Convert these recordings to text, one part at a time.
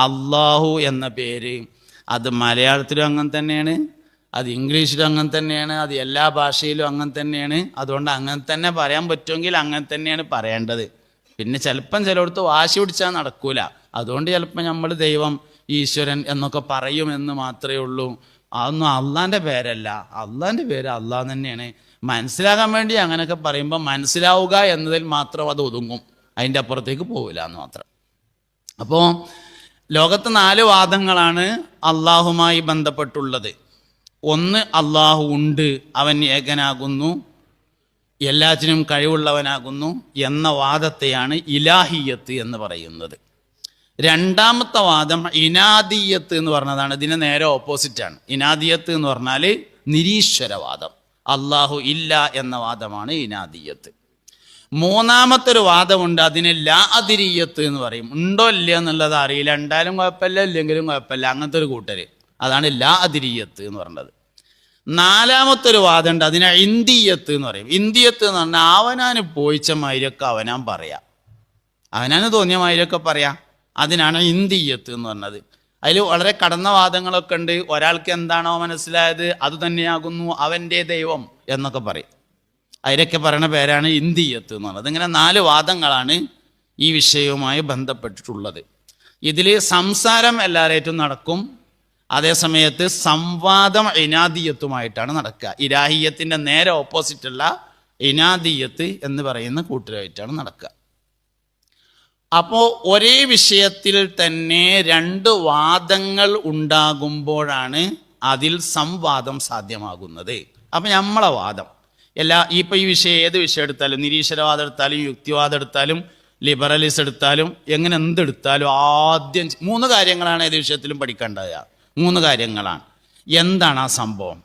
അള്ളാഹു എന്ന പേര് അത് മലയാളത്തിലും അങ്ങനെ തന്നെയാണ്, അത് ഇംഗ്ലീഷിലും അങ്ങനെ തന്നെയാണ്, അത് എല്ലാ ഭാഷയിലും അങ്ങനെ തന്നെയാണ്. അതുകൊണ്ട് അങ്ങനെ തന്നെ പറയാൻ പറ്റുമെങ്കിൽ അങ്ങനെ തന്നെയാണ് പറയേണ്ടത്. പിന്നെ ചിലപ്പം ചിലയിടത്ത് വാശി പിടിച്ചാൽ നടക്കൂല. അതുകൊണ്ട് ചിലപ്പോൾ നമ്മൾ ദൈവം, ഈശ്വരൻ എന്നൊക്കെ പറയുമെന്ന് മാത്രമേ ഉള്ളൂ. അതൊന്നും അള്ളാൻ്റെ പേരല്ല. അള്ളാൻ്റെ പേര് അള്ളാഹ് തന്നെയാണ്. മനസ്സിലാകാൻ വേണ്ടി അങ്ങനെയൊക്കെ പറയുമ്പോൾ മനസ്സിലാവുക എന്നതിൽ മാത്രം അത് ഒതുങ്ങും, അതിൻ്റെ അപ്പുറത്തേക്ക് പോവില്ല എന്ന് മാത്രം. അപ്പോൾ ലോകത്ത് 4 വാദങ്ങളാണ് അള്ളാഹുമായി ബന്ധപ്പെട്ടുള്ളത്. ഒന്ന്, അള്ളാഹു ഉണ്ട്, അവൻ ഏകനാകുന്നു, എല്ലാറ്റിനും കഴിവുള്ളവനാകുന്നു എന്ന വാദത്തെയാണ് ഇലാഹിയത്ത് എന്ന് പറയുന്നത്. രണ്ടാമത്തെ വാദം ഇനാദിയത്ത് എന്ന് പറഞ്ഞതാണ്. ഇതിന് നേരെ ഓപ്പോസിറ്റാണ്. ഇനാദിയത്ത് എന്ന് പറഞ്ഞാൽ നിരീശ്വരവാദം, അള്ളാഹു ഇല്ല എന്ന വാദമാണ് ഇനാദിയത്ത്. മൂന്നാമത്തെ ഒരു വാദമുണ്ട്, അതിന് ലാ അതിരിയത്ത് എന്ന് പറയും. ഉണ്ടോ ഇല്ല എന്നുള്ളത് അറിയില്ല, ഉണ്ടായാലും കുഴപ്പമില്ല ഇല്ലെങ്കിലും കുഴപ്പമില്ല, അങ്ങനത്തെ ഒരു കൂട്ടര്. അതാണ് ലാ അതിരിയത്ത് എന്ന് പറഞ്ഞത്. നാലാമത്തെ ഒരു വാദമുണ്ട്, അതിനെ ഇന്ദിയത്ത് എന്ന് പറയും. ഇന്ദിയത്ത് എന്ന് പറഞ്ഞാൽ അവനാന് പോയിച്ച മാതിരിയൊക്കെ അവനാൻ പറയാം, അവനാന് തോന്നിയ മാതിരിയൊക്കെ പറയാം. അതിനാണ് ഇന്ദിയത്ത് എന്ന് പറഞ്ഞത്. അതിൽ വളരെ കടന്ന വാദങ്ങളൊക്കെ ഉണ്ട്. ഒരാൾക്ക് എന്താണോ മനസ്സിലായത് അത് തന്നെയാകുന്നു അവൻ്റെ ദൈവം എന്നൊക്കെ പറയും. അതിലൊക്കെ പറയുന്ന പേരാണ് ഇന്ദിയത്ത് എന്ന് പറഞ്ഞത്. ഇങ്ങനെ 4 വാദങ്ങളാണ് ഈ വിഷയവുമായി ബന്ധപ്പെട്ടിട്ടുള്ളത്. ഇതിൽ സംസാരം എല്ലാവരേറ്റും നടക്കും, അതേസമയത്ത് സംവാദം ഇനാദിയത്തുമായിട്ടാണ് നടക്കുക. ഇലാഹിയത്തിൻ്റെ നേരെ ഓപ്പോസിറ്റുള്ള ഇനാദിയത്ത് എന്ന് പറയുന്ന കൂട്ടരായിട്ടാണ് നടക്കുക. അപ്പോൾ ഒരേ വിഷയത്തിൽ തന്നെ 2 വാദങ്ങൾ ഉണ്ടാകുമ്പോഴാണ് അതിൽ സംവാദം സാധ്യമാകുന്നത്. അപ്പം നമ്മളെ വാദം ഇപ്പോൾ ഈ വിഷയം ഏത് വിഷയം എടുത്താലും, നിരീശ്വരവാദം എടുത്താലും, യുക്തിവാദം എടുത്താലും, ലിബറലിസം എടുത്താലും, എങ്ങനെ എന്തെടുത്താലും ആദ്യം 3 കാര്യങ്ങളാണ് ഏത് വിഷയത്തിലും പഠിക്കേണ്ടത്. 3 കാര്യങ്ങളാണ്. എന്താണ് ആ സംഭവം?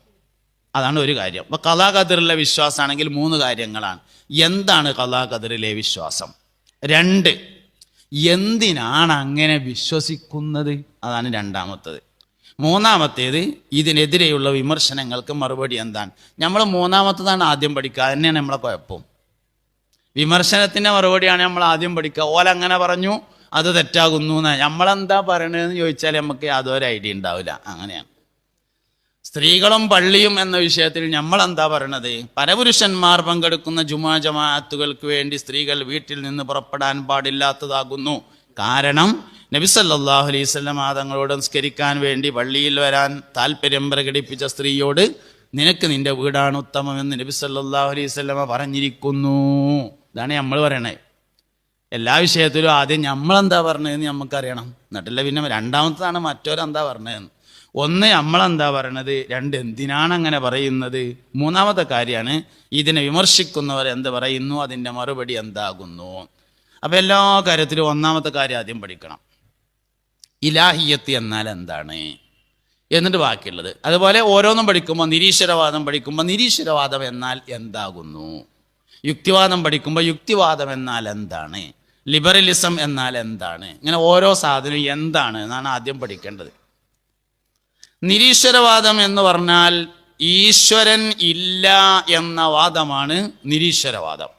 അതാണ് ഒരു കാര്യം. അപ്പോൾ ഖലാ ഖദറിലെ വിശ്വാസമാണെങ്കിൽ 3 കാര്യങ്ങളാണ്. എന്താണ് ഖലാ ഖദറിലെ വിശ്വാസം? 2, എന്തിനാണ് അങ്ങനെ വിശ്വസിക്കുന്നത്? അതാണ് രണ്ടാമത്തത്. മൂന്നാമത്തേത്, ഇതിനെതിരെയുള്ള വിമർശനങ്ങൾക്ക് മറുപടി എന്താണ്? നമ്മൾ മൂന്നാമത്തതാണ് ആദ്യം പഠിക്കുക. അത് തന്നെയാണ് നമ്മളെ കുഴപ്പം. വിമർശനത്തിൻ്റെ മറുപടിയാണ് നമ്മൾ ആദ്യം പഠിക്കുക. ഓലങ്ങനെ പറഞ്ഞു, അത് തെറ്റാകുന്നു എന്ന്. നമ്മളെന്താ പറയണതെന്ന് ചോദിച്ചാൽ നമുക്ക് യാതൊരു ഐഡിയ ഉണ്ടാവില്ല. അങ്ങനെയാണ്. സ്ത്രീകളും പള്ളിയും എന്ന വിഷയത്തിൽ നമ്മളെന്താ പറയണത്? പരപുരുഷന്മാർ പങ്കെടുക്കുന്ന ജുമാ ജമാഅത്തുകൾക്ക് വേണ്ടി സ്ത്രീകൾ വീട്ടിൽ നിന്ന് പുറപ്പെടാൻ പാടില്ലാത്തതാകുന്നു. കാരണം നബി സല്ലല്ലാഹു അലൈഹി വസല്ലം തങ്ങളോട് നിസ്കരിക്കാൻ വേണ്ടി പള്ളിയിൽ വരാൻ താല്പര്യം പ്രകടിപ്പിച്ച സ്ത്രീയോട് നിനക്ക് നിന്റെ വീടാണ് ഉത്തമമെന്ന് നബി സല്ലല്ലാഹു അലൈഹി വസല്ലം പറഞ്ഞിരിക്കുന്നു. ഇതാണ് നമ്മൾ പറയണത്. എല്ലാ വിഷയത്തിലും ആദ്യം നമ്മളെന്താ പറഞ്ഞതെന്ന് നമുക്കറിയണം, എന്നിട്ടല്ല പിന്നെ രണ്ടാമത്തതാണ് മറ്റോരെന്താ പറഞ്ഞതെന്ന്. 1, നമ്മളെന്താ പറയണത്, 2, എന്തിനാണ് അങ്ങനെ പറയുന്നത്, മൂന്നാമത്തെ കാര്യമാണ് ഇതിനെ വിമർശിക്കുന്നവർ എന്ത് പറയുന്നു, അതിൻ്റെ മറുപടി എന്താകുന്നു. അപ്പം എല്ലാ കാര്യത്തിലും ഒന്നാമത്തെ കാര്യം ആദ്യം പഠിക്കണം, ഇലാഹിയത്ത് എന്നാൽ എന്താണ്, എന്നിട്ട് ബാക്കിയുള്ളത്. അതുപോലെ ഓരോന്നും പഠിക്കുമ്പോൾ നിരീശ്വരവാദം പഠിക്കുമ്പോൾ നിരീശ്വരവാദം എന്നാൽ എന്താകുന്നു, യുക്തിവാദം പഠിക്കുമ്പോൾ യുക്തിവാദം എന്നാൽ എന്താണ്, ലിബറലിസം എന്നാൽ എന്താണ്, ഇങ്ങനെ ഓരോ സാധനവും എന്താണ് എന്നാണ് ആദ്യം പഠിക്കേണ്ടത്. നിരീശ്വരവാദം എന്ന് പറഞ്ഞാൽ ഈശ്വരൻ ഇല്ല എന്ന വാദമാണ് നിരീശ്വരവാദം.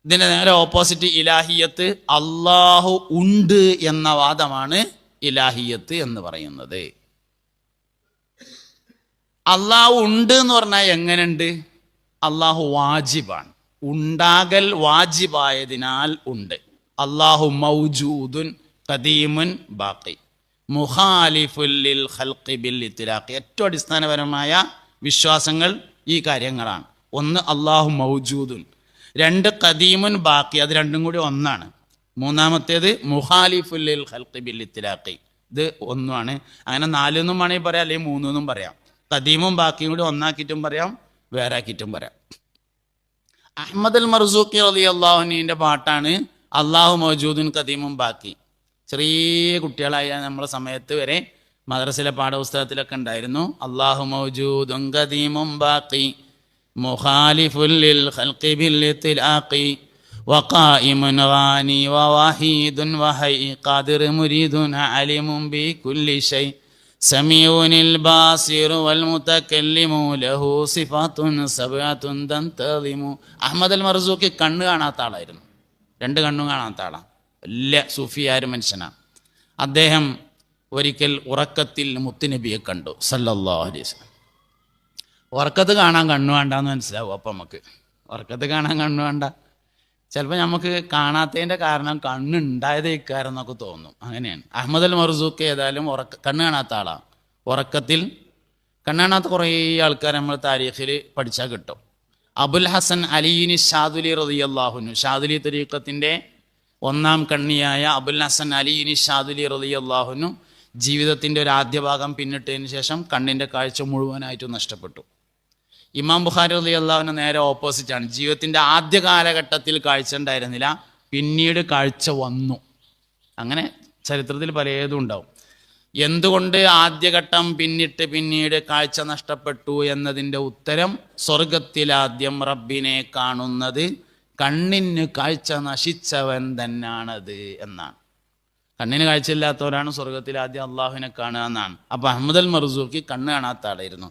ഇതിൻ്റെ നേരെ ഓപ്പോസിറ്റ് ഇലാഹിയത്ത്, അള്ളാഹു ഉണ്ട് എന്ന വാദമാണ് ഇലാഹിയത്ത് എന്ന് പറയുന്നത്. അള്ളാഹു ഉണ്ട് എന്ന് പറഞ്ഞാൽ എങ്ങനെയുണ്ട്? അള്ളാഹു വാജിബാണ്, ഉണ്ടാകൽ വാജിബായതിനാൽ ഉണ്ട്. അള്ളാഹു മൗജൂദുൻ ഖദീമുൻ ബാഖി മുഖാലിഫുല്ലിൽ ഖൽഖി ബിൽ ഇത്ലാഖ്. ഏറ്റവും അടിസ്ഥാനപരമായ വിശ്വാസങ്ങൾ ഈ കാര്യങ്ങളാണ്. 1, അള്ളാഹു മൗജൂദുൻ. 2, ഖദീമുൻ ബാഖി, അത് രണ്ടും കൂടി ഒന്നാണ്. മൂന്നാമത്തേത് മുഖാലിഫുല്ലിൽ ഖൽഖി ബിൽ ഇത്ലാഖ്, ഇത് ഒന്നുമാണ്. അങ്ങനെ 4 എന്നും വേണമെങ്കിൽ പറയാം, അല്ലെങ്കിൽ 3 എന്നും പറയാം. ഖദീമും ബാക്കിയും കൂടി ഒന്നാക്കിയിട്ടും പറയാം, വേറെ ആക്കിയിട്ടും പറയാം. അഹ്മദ് അൽ മർസൂഖി റളിയല്ലാഹു അൻഹുവിൻ്റെ പാട്ടാണ് അള്ളാഹു മൗജൂദുൻ ഖദീമുൻ ബാക്കി. ചെറിയ കുട്ടികളായ നമ്മളെ സമയത്ത് വരെ മദ്രസയിലെ പാഠപുസ്തകത്തിലൊക്കെ ഉണ്ടായിരുന്നു, അള്ളാഹു മൗജൂദുൻ ഖദീമുൻ ബാക്കി മുഖാലിഫുൻ ലിൽ ഖൽഖി ബിൽ ഇത്ലാഖി വഖായിമുൻ ഗാനി വവാഹീദുൻ വഹൈ ഖാദിർ മുരീദുൻ അലിമുൻ ബികുല്ലി ഷൈ സമീഉനിൽ ബാസിറു വൽ മുതകല്ലിമു ലഹു സിഫാത്തുൻ സബഅത്തുൻ തന്തളിമു. അഹ്മദ് അൽ മർസൂഖി കണ്ണ് കാണാത്ത ആളായിരുന്നു, 2 കണ്ണും കാണാത്ത ആളാണ്. വലിയ സൂഫിയായ മനുഷ്യനാണ്. അദ്ദേഹം ഒരിക്കൽ ഉറക്കത്തിൽ മുത്തുനബിയെ കണ്ടു സല്ലല്ലാഹു അലൈഹി വസല്ലം. ഉറക്കത്ത് കാണാൻ കണ്ണു വേണ്ടാന്ന് മനസ്സിലാവും. അപ്പം നമുക്ക് ഉറക്കത്ത് കാണാൻ കണ്ണു വേണ്ട, ചിലപ്പോൾ നമുക്ക് കാണാത്തതിൻ്റെ കാരണം കണ്ണുണ്ടായതേക്കാരെന്നൊക്കെ തോന്നും. അങ്ങനെയാണ്. അഹമ്മദ് അൽ മർസൂഖ് ഏതായാലും കണ്ണ് കാണാത്ത ആളാണ്. ഉറക്കത്തിൽ കണ്ണ് കാണാത്ത കുറേ ആൾക്കാർ നമ്മൾ താരീഖിൽ പഠിച്ചാൽ കിട്ടും. അബുൽ ഹസൻ അലിയിനി ഷാദുലി റളിയല്ലാഹു അൻഹു, ഷാദുലി തരീഖത്തിൻ്റെ ഒന്നാം കണ്ണിയായ അബുൽ ഹസൻ അലിയിനി ഷാദുലി റളിയല്ലാഹു അൻഹു ജീവിതത്തിൻ്റെ ഒരു ആദ്യ ഭാഗം പിന്നിട്ടതിന് ശേഷം കണ്ണിൻ്റെ കാഴ്ച മുഴുവനായിട്ടും നഷ്ടപ്പെട്ടു. ഇമാം ബുഖാരി റളിയല്ലാഹു അൻഹു നേരെ ഓപ്പോസിറ്റാണ്. ജീവിതത്തിൻ്റെ ആദ്യ കാലഘട്ടത്തിൽ കാഴ്ച ഉണ്ടായിരുന്നില്ല, പിന്നീട് കാഴ്ച വന്നു. അങ്ങനെ ചരിത്രത്തിൽ പലതും ഉണ്ടാവും. എന്തുകൊണ്ട് ആദ്യഘട്ടം പിന്നിട്ട് പിന്നീട് കാഴ്ച നഷ്ടപ്പെട്ടു എന്നതിൻ്റെ ഉത്തരം, സ്വർഗത്തിലാദ്യം റബ്ബിനെ കാണുന്നത് കണ്ണിന് കാഴ്ച നശിച്ചവൻ തന്നെയാണത് എന്നാണ്. കണ്ണിന് കാഴ്ചയില്ലാത്തവരാണ് സ്വർഗത്തിൽ ആദ്യം അള്ളാഹുവിനെ കാണുക എന്നാണ്. അപ്പോൾ അഹമ്മദ് അൽ മർസൂഖി കണ്ണ് കാണാത്ത ആളായിരുന്നു.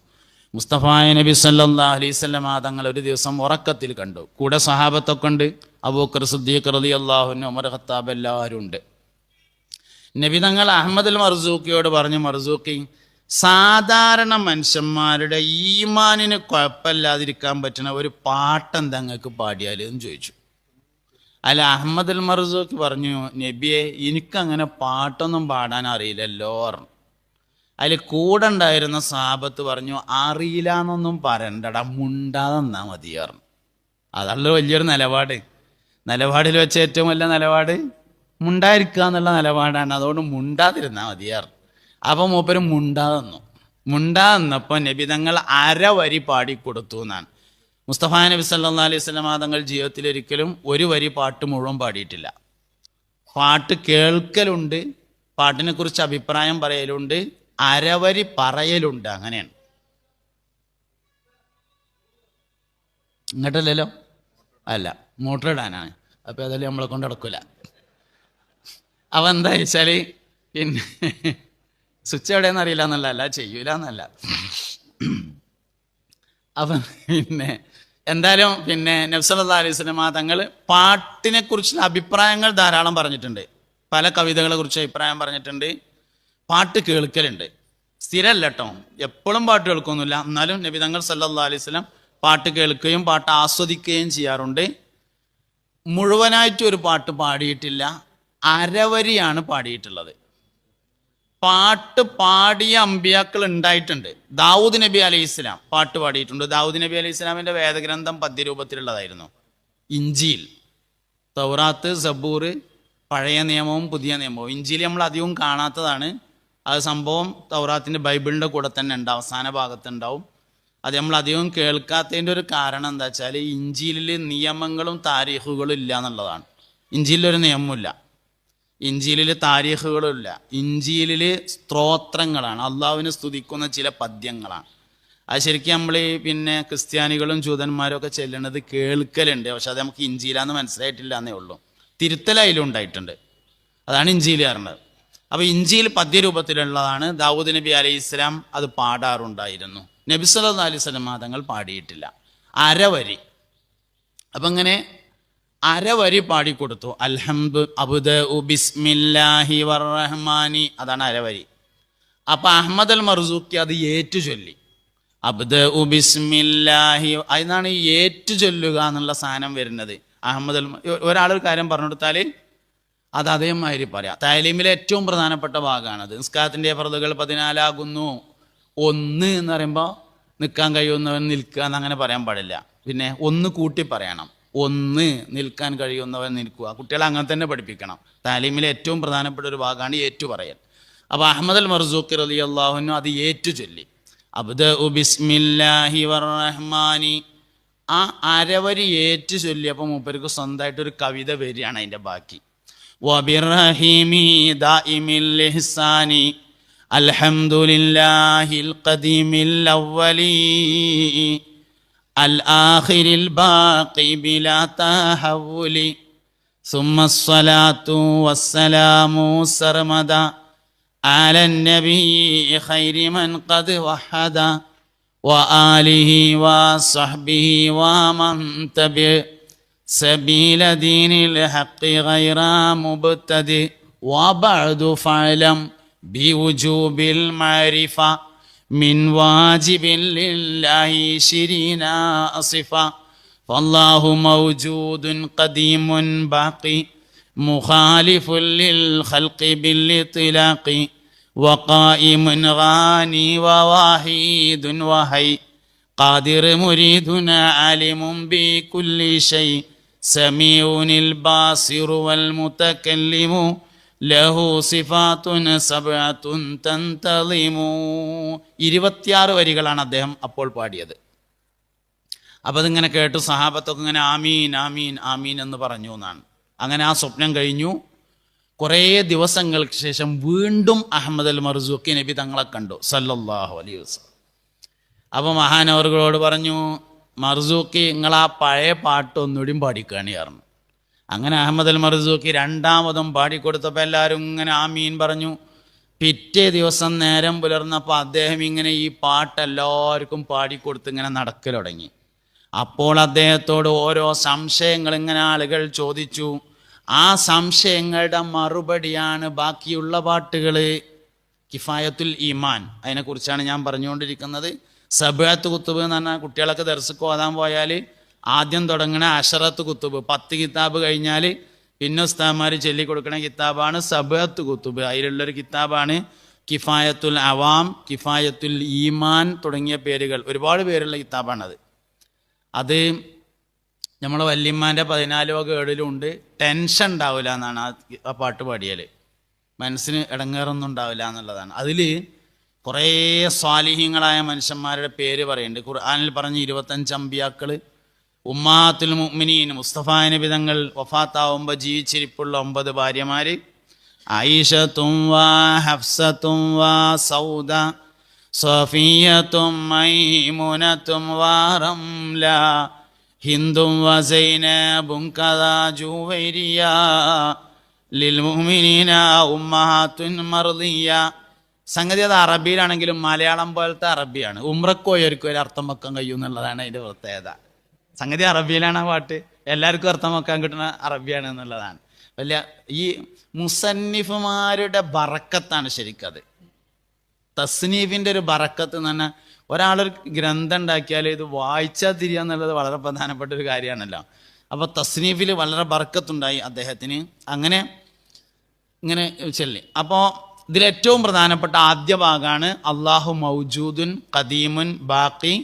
മുസ്തഫായ നബി സല്ലല്ലാഹു അലൈഹി വസല്ലം തങ്ങൾ ഒരു ദിവസം ഉറക്കത്തിൽ കണ്ടു. കൂടെ സഹാബത്തൊക്കെ ഉണ്ട്. അബൂബക്കർ സിദ്ദീഖ് റളിയല്ലാഹു അൻഹു, ഉമർ ഖത്താബ് എല്ലാവരും ഉണ്ട്. നബി തങ്ങൾ അഹമ്മദ് അൽ മർസൂഖിയോട് പറഞ്ഞു, മർസൂഖി, സാധാരണ മനുഷ്യന്മാരുടെ ഈമാനിന് കുഴപ്പമില്ലാതിരിക്കാൻ പറ്റുന്ന ഒരു പാട്ടെന്താ നിങ്ങൾക്ക് പാടിയാൽ എന്ന് ചോദിച്ചു. അല്ല, അഹമ്മദ് അൽ മർസൂഖി പറഞ്ഞു, നബിയെ, എനിക്കങ്ങനെ പാട്ടൊന്നും പാടാൻ അറിയില്ലല്ലോ പറഞ്ഞു. അതിൽ കൂടെ ഉണ്ടായിരുന്ന സഹാബത്ത് പറഞ്ഞു, അറിയില്ല എന്നൊന്നും പറയണ്ടടാ, മുണ്ടാതെ നിന്നാൽ മതി പറഞ്ഞു. അതല്ലോ വലിയൊരു നിലപാടിൽ വെച്ച ഏറ്റവും വലിയ നിലപാട് മുണ്ടായിരിക്കുക എന്നുള്ള നിലപാടാണ്. അതുകൊണ്ട് മുണ്ടാതിരുന്നാൽ മതിയായിരുന്നു. അപ്പം മൂപ്പര് മുണ്ടാതെ നിന്നപ്പോൾ നബി തങ്ങൾ അരവരി പാടിക്കൊടുത്തു എന്നാണ്. മുസ്തഫ നബി സല്ലല്ലാഹു അലൈഹി വസല്ലം തങ്ങൾ ജീവിതത്തിൽ ഒരിക്കലും ഒരു വരി പാട്ട് മുഴുവൻ പാടിയിട്ടില്ല. പാട്ട് കേൾക്കലുണ്ട്, പാട്ടിനെ കുറിച്ച് അഭിപ്രായം പറയലുണ്ട്, അരവരി പറയലുണ്ട്. അങ്ങനെയാണ്. ഇങ്ങോട്ടല്ലല്ലോ, അല്ല, മോട്ടർ ഇടാനാണ്. അപ്പോൾ അതെല്ലാം നമ്മളെ കൊണ്ട് നടക്കില്ല. അവ എന്താ വെച്ചാൽ പിന്നെ സ്വിച്ച് എവിടെയെന്ന് അറിയില്ല എന്നല്ല, അല്ല ചെയ്യൂല എന്നല്ല. അപ്പം പിന്നെ എന്തായാലും പിന്നെ നബി സല്ലല്ലാഹു അലൈഹി വസല്ലം തങ്ങൾ പാട്ടിനെ കുറിച്ചുള്ള അഭിപ്രായങ്ങൾ ധാരാളം പറഞ്ഞിട്ടുണ്ട്. പല കവിതകളെ കുറിച്ച് അഭിപ്രായം പറഞ്ഞിട്ടുണ്ട്. പാട്ട് കേൾക്കലുണ്ട്. സ്ഥിരമല്ല കേട്ടോ, എപ്പോഴും പാട്ട് കേൾക്കൊന്നുമില്ല. എന്നാലും നബി തങ്ങൾ സല്ലല്ലാഹു അലൈഹി വസല്ലം പാട്ട് കേൾക്കുകയും പാട്ട് ആസ്വദിക്കുകയും ചെയ്യാറുണ്ട്. മുഴുവനായിട്ടും ഒരു പാട്ട് പാടിയിട്ടില്ല, അരവരിയാണ് പാടിയിട്ടുള്ളത്. പാട്ട് പാടിയ അമ്പിയാക്കൾ ഉണ്ടായിട്ടുണ്ട്. ദാവൂദ് നബി അലൈഹി ഇസ്ലാം പാട്ട് പാടിയിട്ടുണ്ട്. ദാവൂദ് നബി അലൈഹി ഇസ്ലാമിൻ്റെ വേദഗ്രന്ഥം പദ്യരൂപത്തിലുള്ളതായിരുന്നു. ഇഞ്ചീൽ, തൗറാത്ത്, സബൂർ, പഴയ നിയമവും പുതിയ നിയമവും. ഇഞ്ചീൽ നമ്മൾ അധികവും കാണാത്തതാണ്. അത് സംഭവം തൗറാത്തിൻ്റെ ബൈബിളിൻ്റെ കൂടെ തന്നെ ഉണ്ട്, അവസാന ഭാഗത്തുണ്ടാവും. അത് നമ്മൾ അധികം കേൾക്കാത്തതിൻ്റെ ഒരു കാരണം എന്താ വെച്ചാൽ ഇഞ്ചീലിൽ നിയമങ്ങളും താരീഖുകളും ഇല്ല എന്നുള്ളതാണ്. ഇഞ്ചീലിലൊരു നിയമമില്ല, ഇഞ്ചീലിൽ താരീഖുകളുമില്ല. ഇഞ്ചീലിൽ സ്തോത്രങ്ങളാണ്, അള്ളാഹുവിനെ സ്തുതിക്കുന്ന ചില പദ്യങ്ങളാണ്. അത് ശരിക്കും നമ്മൾ പിന്നെ ക്രിസ്ത്യാനികളും ജൂതന്മാരും ഒക്കെ ചെല്ലുന്നത് കേൾക്കലുണ്ട്. പക്ഷെ അത് നമുക്ക് ഇഞ്ചീലാന്ന് മനസ്സിലായിട്ടില്ല എന്നേ ഉള്ളൂ. തിരുത്തൽ അതിലും ഉണ്ടായിട്ടുണ്ട്. അതാണ് ഇഞ്ചീൽ പറഞ്ഞത്. അപ്പോൾ ഇഞ്ചീൽ പദ്യരൂപത്തിലുള്ളതാണ്. ദാവൂദ് നബി അലൈഹി ഇസ്ലാം അത് പാടാറുണ്ടായിരുന്നു. നബി സല്ലല്ലാഹു അലൈഹി വസല്ലം തങ്ങൾ പാടിയിട്ടില്ല, അരവരി. അപ്പം ഇങ്ങനെ അരവരി പാടിക്കൊടുത്തു. അൽഹംദു അബ്ദഉ ബിസ്മില്ലാഹി വറഹ്മാനി, അതാണ് അരവരി. അപ്പം അഹമ്മദ് അൽ മർസൂഖി അത് ഏറ്റു ചൊല്ലി. അബ്ദഉ ബിസ്മില്ലാഹി, അതിനാണ് ഈ ഏറ്റു ചൊല്ലുക എന്നുള്ള സാധനം വരുന്നത്. അഹമ്മദ് ഒരാളൊരു കാര്യം പറഞ്ഞു കൊടുത്താൽ അത് അതേമാതിരി പറയാം. താലീമിലെ ഏറ്റവും പ്രധാനപ്പെട്ട ഭാഗമാണത്. നിസ്കാരത്തിൻ്റെ ഫർളുകൾ 14 1 എന്ന് പറയുമ്പോൾ നിൽക്കാൻ കഴിയുന്നവൻ നിൽക്കുക എന്നങ്ങനെ പറയാൻ പാടില്ല. പിന്നെ 1 കൂട്ടി പറയണം. 1 നിൽക്കാൻ കഴിയുന്നവൻ നിൽക്കുക. കുട്ടികളെ അങ്ങനെ തന്നെ പഠിപ്പിക്കണം. താലീമിലെ ഏറ്റവും പ്രധാനപ്പെട്ട ഒരു ഭാഗമാണ് ഏറ്റു പറയൽ. അപ്പോൾ അഹമ്മദ് അൽ മർസൂഖി റളിയല്ലാഹു അൻഹു അത് ഏറ്റു ചൊല്ലി. അബ്ദഉ ബിസ്മില്ലാഹി വറഹ്മാനി, ആ അരവരി ഏറ്റു ചൊല്ലിയപ്പോൾ മൂപ്പർക്ക് സ്വന്തമായിട്ടൊരു കവിത വരികയാണ് അതിൻ്റെ ബാക്കി. വബിർറഹീമി ദായിമിൽ ഇഹ്സാനി അൽഹംദുലില്ലാഹിൽ ഖദീമിൽ അവ്വലി അൽ ആഖിരിൽ ബാഖി ബിലാ തഹവ്വുലി സുമ്മസ്സലാത്തു വസ്സലാമു സർമദ അലൻ നബി ഖൈരി മൻ ഖദ് വഹദ وآله وصحبه ومن تبع سبيل دين الحق غير مبتدئ وبعد فاعلم بوجوب المعرفة من واجب لله 20 صفة فالله موجود قديم باقي مخالف للخلق بالاطلاق وقائم غاني وواحد وهي قادر مريدنا عالم بكل شيء سميع الباصر والمتكلم له صفات سبعة تنتظم 26 വരികളാണ് അദ്ദേഹം അപ്പോൾ പാടിയത്. അപ്പം അതിങ്ങനെ കേട്ടു സഹാബത്തൊക്കെ ഇങ്ങനെ ആമീൻ ആമീൻ ആമീൻ എന്ന് പറഞ്ഞു എന്നാണ്. അങ്ങനെ ആ സ്വപ്നം കഴിഞ്ഞു. കുറേ ദിവസങ്ങൾക്ക് ശേഷം വീണ്ടും അഹമ്മദ് അൽ മർസൂഖി നബി തങ്ങളെ കണ്ടു സല്ലല്ലാഹു അലൈഹി വസല്ലം. അപ്പോൾ മഹാനവറുകളോട് പറഞ്ഞു, മർസൂഖി നിങ്ങൾ ആ പഴയ പാട്ട് ഒന്നുകൂടിയും പാടിക്കുകയാണ് പറഞ്ഞു. അങ്ങനെ അഹമ്മദ് അൽ മർസൂഖി രണ്ടാമതും പാടിക്കൊടുത്തപ്പോൾ എല്ലാവരും ഇങ്ങനെ ആമീൻ പറഞ്ഞു. പിറ്റേ ദിവസം നേരം പുലർന്നപ്പോൾ അദ്ദേഹം ഇങ്ങനെ ഈ പാട്ട് എല്ലാവർക്കും പാടിക്കൊടുത്ത് ഇങ്ങനെ നടക്കൽ തുടങ്ങി. അപ്പോൾ അദ്ദേഹത്തോട് ഓരോ സംശയങ്ങൾ ഇങ്ങനെ ആളുകൾ ചോദിച്ചു. ആ സംശയങ്ങളുടെ മറുപടിയാണ് ബാക്കിയുള്ള പാട്ടുകൾ. കിഫായത്തുൽ ഈമാൻ, അതിനെക്കുറിച്ചാണ് ഞാൻ പറഞ്ഞുകൊണ്ടിരിക്കുന്നത്. സബഅത്ത് കുത്തുബ് എന്ന് പറഞ്ഞാൽ കുട്ടികളൊക്കെ ദർസക്ക് ഓതാൻ പോയാൽ ആദ്യം തുടങ്ങണ അഷറത്ത് കുത്തുബ് 10 കിതാബ് കഴിഞ്ഞാൽ പിന്നെ ഉസ്താദ്മാർ ചൊല്ലിക്കൊടുക്കണ കിതാബാണ് സബഅത്ത് കുത്തുബ്. അതിലുള്ളൊരു കിതാബാണ് കിഫായത്തുൽ അവാം, കിഫായത്തുൽ ഈമാൻ തുടങ്ങിയ പേരുകൾ, ഒരുപാട് പേരുള്ള കിതാബാണത്. അത് നമ്മളെ വല്യമ്മാൻ്റെ 14 വക ഏടിലും ഉണ്ട്. ടെൻഷൻ ഉണ്ടാവില്ല എന്നാണ് ആ പാട്ട് പാടിയാൽ, മനസ്സിന് ഇടങ്ങേറൊന്നും ഉണ്ടാവില്ല എന്നുള്ളതാണ്. അതിൽ കുറേ സ്വാലിഹീങ്ങളായ മനുഷ്യന്മാരുടെ പേര് പറയുന്നുണ്ട്. ഖുർആനിൽ പറഞ്ഞ 25 അമ്പിയാക്കൾ, ഉമ്മാത്തുൽ മുഅ്മിനീൻ മുസ്തഫാ നബി തങ്ങൾ വഫാത്താവുമ്പോൾ ജീവിച്ചിരിപ്പുള്ള 9 ഭാര്യമാർ, ആയിഷത്തും വാ ഹഫ്സത്തും വാ സൗദ സഫിയത്തും മൈമുനത്തും വാ റംല ഹിന്ദും വ സൈനബും കദാ ജുവൈരിയ ലിൽ മുഅ്മിനീന ഉമ്മഹാത്തുൻ മർദിയ. സംഗതി അത് അറബിയിലാണെങ്കിലും മലയാളം പോലത്തെ അറബിയാണ്. ഉംറക്കോയർക്കും ഒരു അർത്ഥം വെക്കാൻ കഴിയും എന്നുള്ളതാണ് അതിൻ്റെ പ്രത്യേകത. സംഗതി അറബിയിലാണ് ആ പാട്ട്, എല്ലാവർക്കും അർത്ഥം വെക്കാൻ കിട്ടുന്ന അറബിയാണ് എന്നുള്ളതാണ്. വലിയ ഈ മുസന്നിഫുമാരുടെ ബറക്കത്താണ് ശരിക്കത്. തസ്നീഫിൻ്റെ ഒരു ബറക്കത്ത് എന്ന് പറഞ്ഞാൽ ഒരാളൊരു ഗ്രന്ഥം ഉണ്ടാക്കിയാൽ ഇത് വായിച്ചാൽ തിരിയുക എന്നുള്ളത് വളരെ പ്രധാനപ്പെട്ട ഒരു കാര്യമാണല്ലോ. അപ്പോൾ തസ്നീഫിൽ വളരെ ബറക്കത്തുണ്ടായി അദ്ദേഹത്തിന്. അങ്ങനെ ഇങ്ങനെ ചൊല്ലി. അപ്പോൾ ഇതിലേറ്റവും പ്രധാനപ്പെട്ട ആദ്യ ഭാഗമാണ് അള്ളാഹു മൗജൂദുൻ ഖദീമുൻ ബാക്കി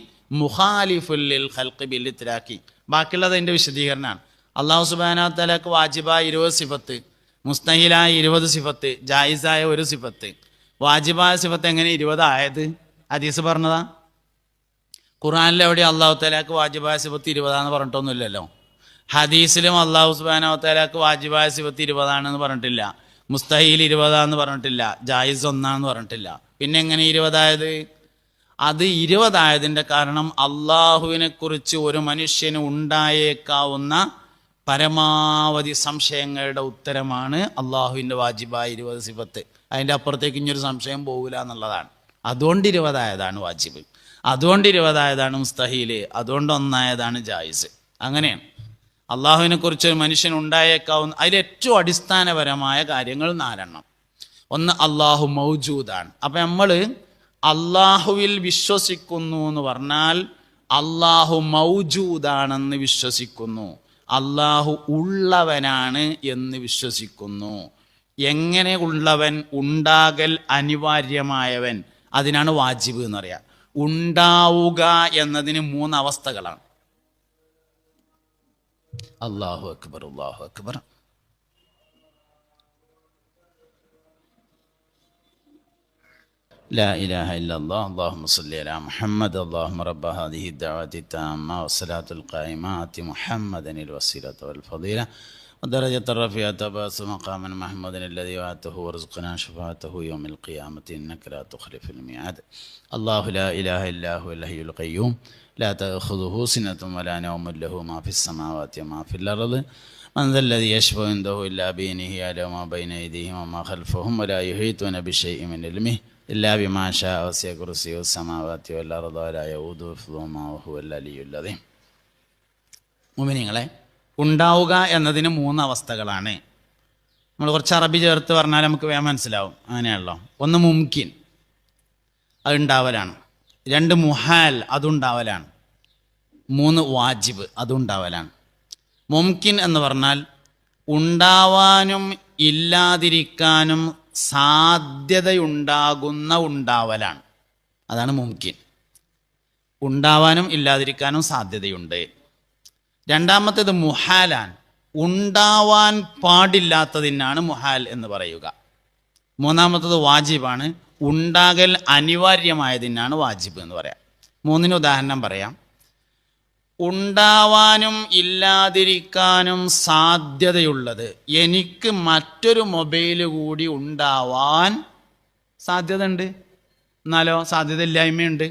മുഖാലിഫുല്ലിൽ ഖൽഖി ബിൽ ഇത്ലാഖി. ബാക്കിയുള്ളത് അതിൻ്റെ വിശദീകരണമാണ്. അള്ളാഹു സുബ്ഹാനഹു വ തആലക്ക് വാജിബായ 20 സിഫത്ത്, മുസ്തഹിലായ 20 സിഫത്ത്, ജായിസായ 1 സിഫത്ത്. വാജിബായ സിഫത്ത് എങ്ങനെ 20 ആയത്? ഹദീസ് പറഞ്ഞതാ? ഖുർആനിൽ എവിടെ അള്ളാഹു തആലക്ക് വാജിബായ സിഫത്ത് 20 പറഞ്ഞിട്ടൊന്നുമില്ലല്ലോ. ഹദീസിലും അള്ളാഹു സുബ്ഹാനഹു വ തആലക്ക് വാജിബായ സിഫത്ത് 20 പറഞ്ഞിട്ടില്ല. മുസ്തഹീൽ 20 പറഞ്ഞിട്ടില്ല. ജായിസ് 1 പറഞ്ഞിട്ടില്ല. പിന്നെ എങ്ങനെ 20 ആയത്? അത് 20 ആയതിൻ്റെ കാരണം അള്ളാഹുവിനെ കുറിച്ച് ഒരു മനുഷ്യന് ഉണ്ടായേക്കാവുന്ന പരമാവധി സംശയങ്ങളുടെ ഉത്തരമാണ് അള്ളാഹുവിൻ്റെ വാജിബായ 20 സിഫത്ത്. അതിൻ്റെ അപ്പുറത്തേക്ക് ഇനിയൊരു സംശയം പോകില്ല എന്നുള്ളതാണ്. അതുകൊണ്ട് 20 ആയതാണ് വാജിബ്, അതുകൊണ്ട് 20 ആയതാണ് മുസ്തഹീൽ, അതുകൊണ്ട് 1 ആയതാണ് ജായിസ്. അങ്ങനെയാണ് അള്ളാഹുവിനെ കുറിച്ച് ഒരു മനുഷ്യൻ ഉണ്ടായേക്കാവുന്ന അതിലേറ്റവും അടിസ്ഥാനപരമായ കാര്യങ്ങൾ 4. ഒന്ന്, അള്ളാഹു മൗജൂദാണ്. അപ്പം നമ്മൾ അള്ളാഹുവിൽ വിശ്വസിക്കുന്നു എന്ന് പറഞ്ഞാൽ അള്ളാഹു മൗജൂദാണെന്ന് വിശ്വസിക്കുന്നു, അള്ളാഹു ഉള്ളവനാണ് എന്ന് വിശ്വസിക്കുന്നു. എങ്ങനെ ഉള്ളവൻ? ഉണ്ടാകൽ അനിവാര്യമായവൻ. അതിനാണ് വാജിബ് എന്ന് പറയാം. ഉണ്ടാവുക എന്നതിന് 3 അവസ്ഥകളാണ്. അല്ലാഹു അക്ബർ, അല്ലാഹു അക്ബർ. لا إله إلا الله اللهم صل على محمد اللهم رب هذه الدعوة التامة والصلاة القائمة آت محمدا الوسيلة والفضيلة والدرجة الرفيعة باس مقاما محمودا الذي وعدته وارزقنا شفاعته يوم القيامة إنك لا تخلف الميعاد. الله لا إله إلا هو الحي القيوم لا تأخذه سنة ولا نوم له ما في السماوات وما في الأرض من ذا الذي يشفع عنده إلا بإذنه يعلم ما بين أيديهم وما خلفهم ولا يحيطون بشيء من علمه إلا بما شاء وسع كرسيه السماوات والأرض ولا يؤوده حفظهما وهو العلي العظيم. മുഅ്മിനീങ്ങളെ, ഉണ്ടാവുക എന്നതിന് 3 അവസ്ഥകളാണ്. നമ്മൾ കുറച്ച് അറബി ചേർത്ത് പറഞ്ഞാൽ നമുക്ക് വേഗം മനസ്സിലാവും. അങ്ങനെയാണല്ലോ. ഒന്ന് മുംകിൻ, അതുണ്ടാവലാണ്. 2 മുഹാൽ, അതുണ്ടാവലാണ്. 3 വാജിബ്, അതുണ്ടാവലാണ്. മുംകിൻ എന്ന് പറഞ്ഞാൽ ഉണ്ടാവാനും ഇല്ലാതിരിക്കാനും സാധ്യതയുണ്ടാകുന്ന ഉണ്ടാവലാണ്. അതാണ് മുംകിൻ. ഉണ്ടാവാനും ഇല്ലാതിരിക്കാനും സാധ്യതയുണ്ട്. രണ്ടാമത്തേത് മുഹാലാൻ, ഉണ്ടാവാൻ പാടില്ലാത്തതിനാണ് മുഹാൽ എന്ന് പറയുക. മൂന്നാമത്തേത് വാജിബാണ്, ഉണ്ടാകൽ അനിവാര്യമായതിനാണ് വാജിബ് എന്ന് പറയാം. 3 ഉദാഹരണം പറയാം. ഉണ്ടാവാനും ഇല്ലാതിരിക്കാനും സാധ്യതയുള്ളത്, എനിക്ക് മറ്റൊരു മൊബൈൽ കൂടി ഉണ്ടാവാൻ സാധ്യത ഉണ്ട്, എന്നാലോ സാധ്യത ഇല്ലായ്മയുണ്ട്.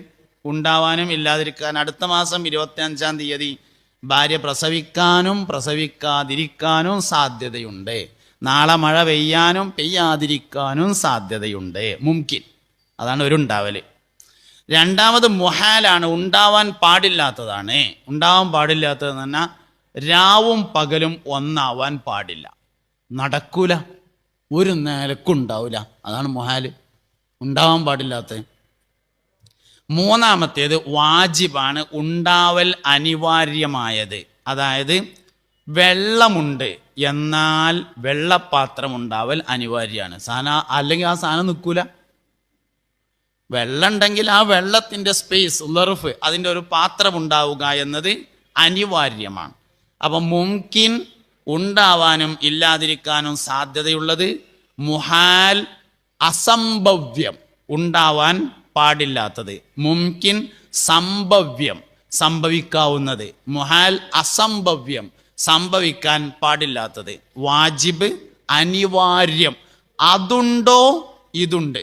ഉണ്ടാവാനും ഇല്ലാതിരിക്കാൻ, അടുത്ത മാസം 25-ാം തീയതി ഭാര്യ പ്രസവിക്കാനും പ്രസവിക്കാതിരിക്കാനും സാധ്യതയുണ്ട്. നാളെ മഴ പെയ്യാനും പെയ്യാതിരിക്കാനും സാധ്യതയുണ്ട്. മുംകിൻ, അതാണ് ഒരു ഉണ്ടാവൽ. രണ്ടാമത് മുഹാലാണ്, ഉണ്ടാവാൻ പാടില്ലാത്തതാണ്. ഉണ്ടാവാൻ പാടില്ലാത്തതെന്ന് പറഞ്ഞാൽ രാവും പകലും ഒന്നാവാൻ പാടില്ല, നടക്കൂല, ഒരു നിലക്കുണ്ടാവില്ല. അതാണ് മുഹാൽ, ഉണ്ടാവാൻ പാടില്ലാത്തത്. മൂന്നാമത്തേത് വാജിബാണ്, ഉണ്ടാവൽ അനിവാര്യമായത്. അതായത് വെള്ളമുണ്ട് എന്നാൽ വെള്ളപ്പാത്രം ഉണ്ടാവൽ അനിവാര്യമാണ്. സാധനം അല്ലെങ്കിൽ ആ സാധനം നിൽക്കൂല. വെള്ളം ഉണ്ടെങ്കിൽ ആ വെള്ളത്തിൻ്റെ സ്പേസ്, ലർഫ്, അതിൻ്റെ ഒരു പാത്രം ഉണ്ടാവുക എന്നത് അനിവാര്യമാണ്. അപ്പം മുംകിൻ, ഉണ്ടാവാനും ഇല്ലാതിരിക്കാനും സാധ്യതയുള്ളത്. മുഹാൽ, അസംഭവ്യം, ഉണ്ടാവാൻ പാടില്ലാത്തത്. മുംകിൻ, സംഭവ്യം, സംഭവിക്കാവുന്നത്. മുഹാൽ, അസംഭവ്യം, സംഭവിക്കാൻ പാടില്ലാത്തത്. വാജിബ്, അനിവാര്യം, അതുണ്ടോ ഇതുണ്ട്,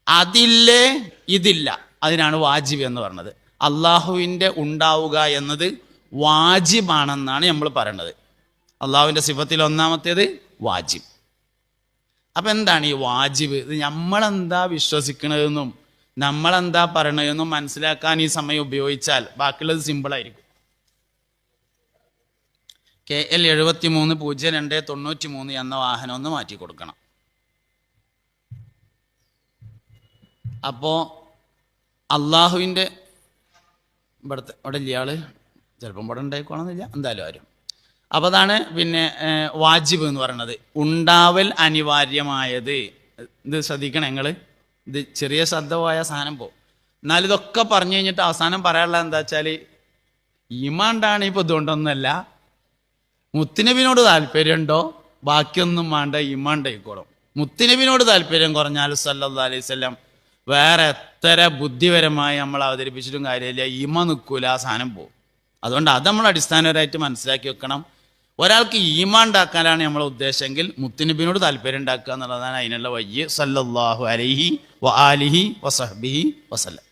അതില്ലേ ഇതില്ല, അതിനാണ് വാജിബ് എന്ന് പറയുന്നത്. അള്ളാഹുവിൻ്റെ ഉണ്ടാവുക എന്നത് വാജിബാണെന്നാണ് നമ്മൾ പറയുന്നത്. അള്ളാഹുവിൻ്റെ സിഫത്തിൽ ഒന്നാമത്തേത് വാജിബ്. അപ്പം എന്താണ് ഈ വാജിബ്? ഇത് നമ്മളെന്താ വിശ്വസിക്കണതെന്നും നമ്മളെന്താ പറയണതെന്നും മനസ്സിലാക്കാൻ ഈ സമയം ഉപയോഗിച്ചാൽ ബാക്കിയുള്ളത് സിമ്പിളായിരിക്കും. KL 730293 എന്ന വാഹനം ഒന്ന് മാറ്റി കൊടുക്കണം. അപ്പോൾ അള്ളാഹുവിൻ്റെ ഇവിടെ ഇല്ല ആള്, ചിലപ്പം ഇവിടെ ഉണ്ടായിക്കോണമെന്നില്ല, എന്തായാലും ആരും. അപ്പോൾ അതാണ് പിന്നെ വാജിബ് എന്ന് പറയുന്നത്, ഉണ്ടാവൽ അനിവാര്യമായത്. ഇത് ശ്രദ്ധിക്കണം നിങ്ങൾ, ഇത് ചെറിയ ശ്രദ്ധ പോയ സാധനം പോകും. എന്നാൽ ഇതൊക്കെ പറഞ്ഞു കഴിഞ്ഞിട്ട് അവസാനം പറയാനുള്ളത് എന്താ വെച്ചാൽ, ഈമാണ്ടാണ് ഇപ്പോൾ ഇതുകൊണ്ടൊന്നുമല്ല, മുത്തുനബിനോട് താല്പര്യമുണ്ടോ ബാക്കിയൊന്നും വേണ്ട, ഈമാണ്ടായിക്കോളും. മുത്തുനബിനോട് താല്പര്യം കുറഞ്ഞാൽ സല്ലല്ലാഹു അലൈഹി വസല്ലം വേറെ എത്ര ബുദ്ധിപരമായി നമ്മൾ അവതരിപ്പിച്ചിട്ടും കാര്യമില്ല, ഈമ നിൽക്കൂല, ആ സാധനം പോകും. അതുകൊണ്ട് അത് നമ്മൾ അടിസ്ഥാനപരമായിട്ട് മനസ്സിലാക്കി വെക്കണം. ഒരാൾക്ക് ഈമാൻ ഉണ്ടാക്കാനാണ് നമ്മളെ ഉദ്ദേശമെങ്കിൽ മുത്തുനബിനോട് താല്പര്യം ഉണ്ടാക്കുക എന്നുള്ളതാണ് അതിനുള്ള വയ്യ്. സല്ലല്ലാഹു അലൈഹി വആലിഹി വസഹ്ബിഹി വസല്ലം.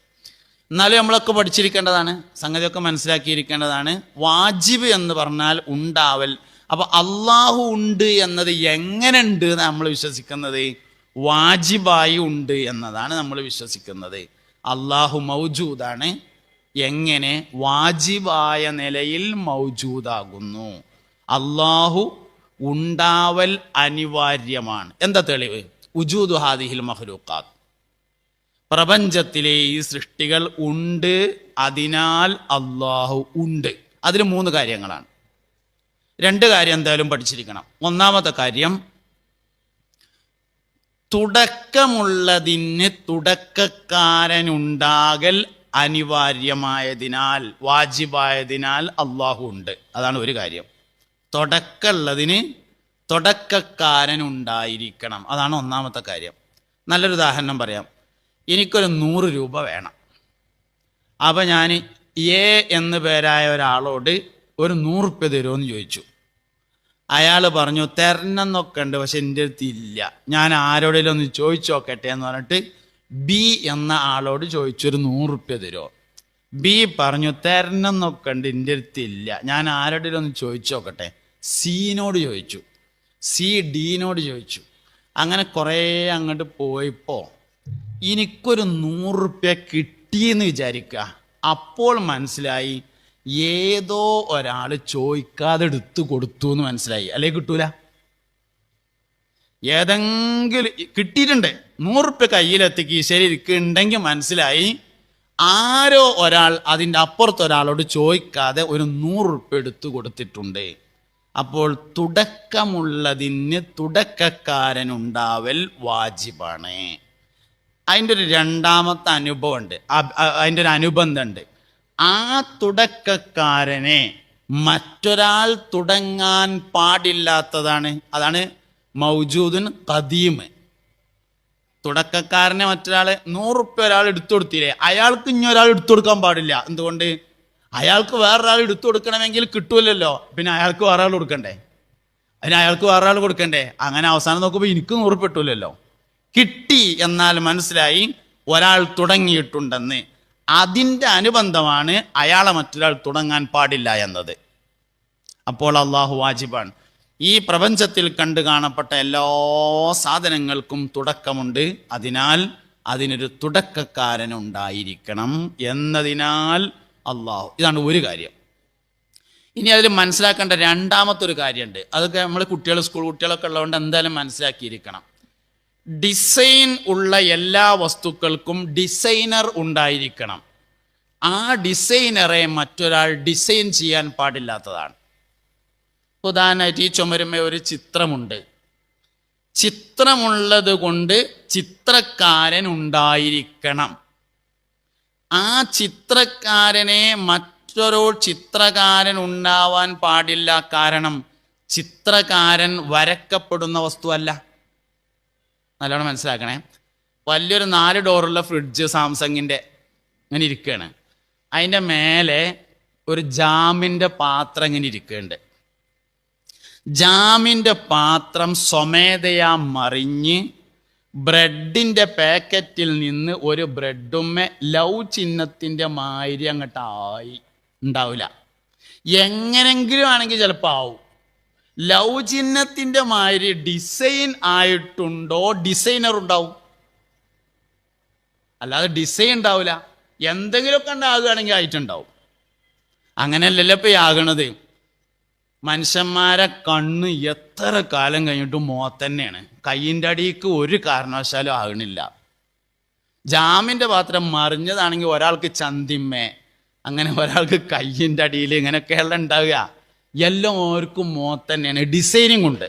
എന്നാലും നമ്മളൊക്കെ പഠിച്ചിരിക്കേണ്ടതാണ്, സംഗതിയൊക്കെ മനസ്സിലാക്കിയിരിക്കേണ്ടതാണ്. വാജിബ് എന്ന് പറഞ്ഞാൽ ഉണ്ടാവൽ. അപ്പോൾ അള്ളാഹു ഉണ്ട് എന്നത് എങ്ങനെ ഉണ്ട് നമ്മൾ വിശ്വസിക്കുന്നത്? വാജിബായി ഉണ്ട് എന്നതാണ് നമ്മൾ വിശ്വസിക്കുന്നത്. അള്ളാഹു മൗജൂദാണ്. എങ്ങനെ? വാജിബായ നിലയിൽ മൗജൂദാകുന്നു. അള്ളാഹു ഉണ്ടാവൽ അനിവാര്യമാണ്. എന്താ തെളിവ്? ഉജൂദു ഹാദിഹിൽ മഖ്ലൂഖാത്ത്, പ്രപഞ്ചത്തിലെ ഈ സൃഷ്ടികൾ ഉണ്ട്, അതിനാൽ അള്ളാഹു ഉണ്ട്. അതിൽ 3 കാര്യങ്ങളാണ്. 2 കാര്യം എന്തായാലും പഠിച്ചിരിക്കണം. ഒന്നാമത്തെ കാര്യം, തുടക്കമുള്ളതിന് തുടക്കക്കാരനുണ്ടാകൽ അനിവാര്യമായതിനാൽ, വാജിബായതിനാൽ അള്ളാഹു ഉണ്ട്. അതാണ് ഒരു കാര്യം. തുടക്കമുള്ളതിന് തുടക്കക്കാരനുണ്ടായിരിക്കണം, അതാണ് ഒന്നാമത്തെ കാര്യം. നല്ലൊരു ഉദാഹരണം പറയാം. എനിക്കൊരു 100 രൂപ വേണം. അപ്പം ഞാൻ എ എന്ന് പേരായ ഒരാളോട് ഒരു 100 റുപ്യ തരുമെന്ന് ചോദിച്ചു. അയാൾ പറഞ്ഞു തരണമെന്നൊക്കെ ഉണ്ട്, പക്ഷെ എൻ്റെ അടുത്ത് ഇല്ല, ഞാൻ ആരോടെങ്കിലും ഒന്ന് ചോദിച്ചു നോക്കട്ടെ എന്ന് പറഞ്ഞിട്ട് ബി എന്ന ആളോട് ചോദിച്ചൊരു 100 റുപ്യ തരുമോ? ബി പറഞ്ഞു തരണമെന്നൊക്കെ ഉണ്ട്, എൻ്റെ അടുത്ത് ഇല്ല, ഞാൻ ആരോടെങ്കിലും ഒന്ന് ചോദിച്ചു നോക്കട്ടെ. സിനോട് ചോദിച്ചു, സി ഡിനോട് ചോദിച്ചു. അങ്ങനെ കുറേ അങ്ങോട്ട് പോയപ്പോൾ എനിക്കൊരു 100 റുപ്യ കിട്ടിയെന്ന് വിചാരിക്കുക. അപ്പോൾ മനസ്സിലായി ഏതോ ഒരാൾ ചോദിക്കാതെ എടുത്തു കൊടുത്തു എന്ന് മനസ്സിലായി. അല്ലേ കിട്ടൂല? ഏതെങ്കിലും കിട്ടിയിട്ടുണ്ട്, 100 റുപ്യ കയ്യിലെത്തി കീശയിൽ ഇരിക്കുന്നുണ്ടെങ്കിൽ മനസ്സിലായി ആരോ ഒരാൾ അതിൻ്റെ അപ്പുറത്തൊരാളോട് ചോദിക്കാതെ ഒരു 100 റുപ്യ എടുത്തു കൊടുത്തിട്ടുണ്ട്. അപ്പോൾ തുടക്കമുള്ളതിന് തുടക്കക്കാരനുണ്ടാവൽ വാജിബാണ്. അതിൻ്റെ ഒരു രണ്ടാമത്തെ അനുഭവമുണ്ട്, അതിൻ്റെ ഒരു അനുബന്ധമുണ്ട്. ആ തുടക്കക്കാരനെ മറ്റൊരാൾ തുടങ്ങാൻ പാടില്ലാത്തതാണ്. അതാണ് മൗജൂദുൻ ഖദീം. തുടക്കക്കാരനെ മറ്റൊരാൾ 100 റുപ്യ ഒരാൾ എടുത്തു കൊടുത്തില്ലേ, അയാൾക്ക് ഇനി ഒരാൾ എടുത്തു കൊടുക്കാൻ പാടില്ല. എന്തുകൊണ്ട്? അയാൾക്ക് വേറൊരാൾ എടുത്തു കൊടുക്കണമെങ്കിൽ കിട്ടൂലല്ലോ, പിന്നെ അയാൾക്ക് വേറെ ആൾ കൊടുക്കണ്ടേ, അതിന് അയാൾക്ക് വേറെ ആൾ കൊടുക്കണ്ടേ. അങ്ങനെ അവസാനം നോക്കുമ്പോൾ എനിക്ക് 100 റുപ്യ കിട്ടൂലല്ലോ. കിട്ടി എന്നാൽ മനസ്സിലായി ഒരാൾ തുടങ്ങിയിട്ടുണ്ടെന്ന്. അതിൻ്റെ അനുബന്ധമാണ് അയാളെ മറ്റൊരാൾ തുടങ്ങാൻ പാടില്ല എന്നത്. അപ്പോൾ അള്ളാഹു വാജിബാണ്. ഈ പ്രപഞ്ചത്തിൽ കണ്ടു കാണപ്പെട്ട എല്ലാ സാധനങ്ങൾക്കും തുടക്കമുണ്ട്. അതിനാൽ അതിനൊരു തുടക്കക്കാരനുണ്ടായിരിക്കണം എന്നതിനാൽ അള്ളാഹു, ഇതാണ് ഒരു കാര്യം. ഇനി അതിൽ മനസ്സിലാക്കേണ്ട രണ്ടാമത്തെ ഒരു കാര്യമുണ്ട്. അതൊക്കെ നമ്മൾ കുട്ടികൾ, സ്കൂൾ കുട്ടികളൊക്കെ ഉള്ളതുകൊണ്ട് എന്തായാലും മനസ്സിലാക്കിയിരിക്കണം. ഡിസൈൻ ഉള്ള എല്ലാ വസ്തുക്കൾക്കും ഡിസൈനർ ഉണ്ടായിരിക്കണം. ആ ഡിസൈനറെ മറ്റൊരാൾ ഡിസൈൻ ചെയ്യാൻ പാടില്ലാത്തതാണ്. ഉദാഹരണമായിട്ട് ഈ ചുമരുമേ ഒരു ചിത്രമുണ്ട്. ചിത്രമുള്ളത് കൊണ്ട് ചിത്രക്കാരൻ ഉണ്ടായിരിക്കണം. ആ ചിത്രക്കാരനെ മറ്റൊരു ചിത്രകാരൻ ഉണ്ടാവാൻ പാടില്ല. കാരണം ചിത്രകാരൻ വരക്കപ്പെടുന്ന വസ്തുവല്ല. നല്ലോണം മനസ്സിലാക്കണേ. വലിയൊരു 4 ഡോറുള്ള ഫ്രിഡ്ജ് സാംസങ്ങിൻ്റെ ഇങ്ങനെ ഇരിക്കുകയാണ്. അതിൻ്റെ മേലെ ഒരു ജാമിൻ്റെ പാത്രം ഇങ്ങനെ ഇരിക്കുന്നുണ്ട്. ജാമിൻ്റെ പാത്രം സ്വമേധയാ മറിഞ്ഞ് ബ്രെഡിൻ്റെ പാക്കറ്റിൽ നിന്ന് ഒരു ബ്രെഡുമ്മേ ലവ് ചിഹ്നത്തിൻ്റെ മാതിരി അങ്ങോട്ടായി ഉണ്ടാവില്ല. എങ്ങനെങ്കിലും ആണെങ്കിൽ ചിലപ്പോൾ ആവും. ലവ് ചിഹ്നത്തിൻ്റെ മാതിരി ഡിസൈൻ ആയിട്ടുണ്ടോ, ഡിസൈനർ ഉണ്ടാവും. അല്ലാതെ ഡിസൈൻ ഉണ്ടാവില്ല. എന്തെങ്കിലുമൊക്കെ ഉണ്ടാകുകയാണെങ്കിൽ ആയിട്ടുണ്ടാവും. അങ്ങനെയല്ലല്ലോ ഇപ്പോൾ ആകണത്. മനുഷ്യന്മാരെ കണ്ണ് എത്ര കാലം കഴിഞ്ഞിട്ടും തന്നെയാണ്. കയ്യിൻ്റെ അടിക്ക് ഒരു കാരണവശാലും ആകണില്ല. ജാമിൻ്റെ പാത്രം മറിഞ്ഞതാണെങ്കിൽ ഒരാൾക്ക് ചന്തിമ്മേ, അങ്ങനെ ഒരാൾക്ക് കയ്യിൻ്റെ അടിയിൽ, ഇങ്ങനെയൊക്കെയുള്ള ഉണ്ടാവുക. എല്ലാവർക്കും തന്നെയാണ്. ഡിസൈനിങ് ഉണ്ട്.